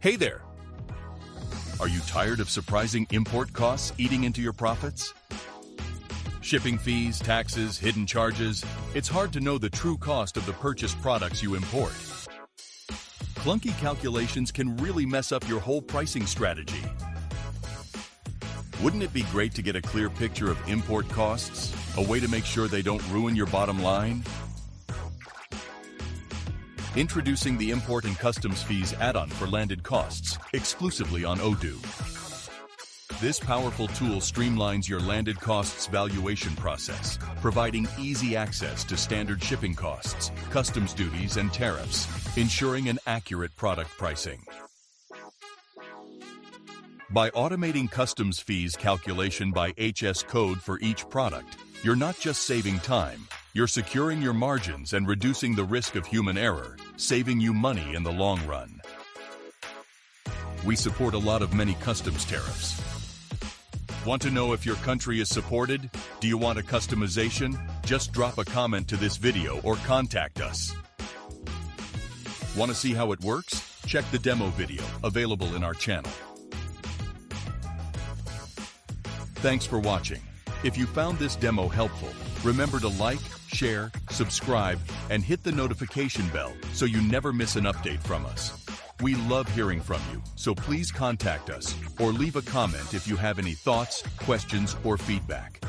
Hey there! Are you tired of surprising import costs eating into your profits? Shipping fees, taxes, hidden charges. It's hard to know the true cost of the purchased products you import. Clunky calculations can really mess up your whole pricing strategy. Wouldn't it be great to get a clear picture of import costs? A way to make sure they don't ruin your bottom line? Introducing the Import and Customs Fees add-on for landed costs, exclusively on Odoo. This powerful tool streamlines your landed costs valuation process, providing easy access to standard shipping costs, customs duties, and tariffs, ensuring an accurate product pricing. By automating customs fees calculation by HS code for each product, you're not just saving time, you're securing your margins and reducing the risk of human error, saving you money in the long run. We support a lot of many customs tariffs. Want to know if your country is supported? Do you want a customization? Just drop a comment to this video or contact us. Want to see how it works? Check the demo video available in our channel. Thanks for watching. If you found this demo helpful, remember to like, share, subscribe, and hit the notification bell so you never miss an update from us. We love hearing from you, so please contact us or leave a comment if you have any thoughts, questions, or feedback.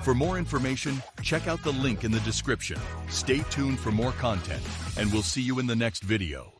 For more information, check out the link in the description. Stay tuned for more content, and we'll see you in the next video.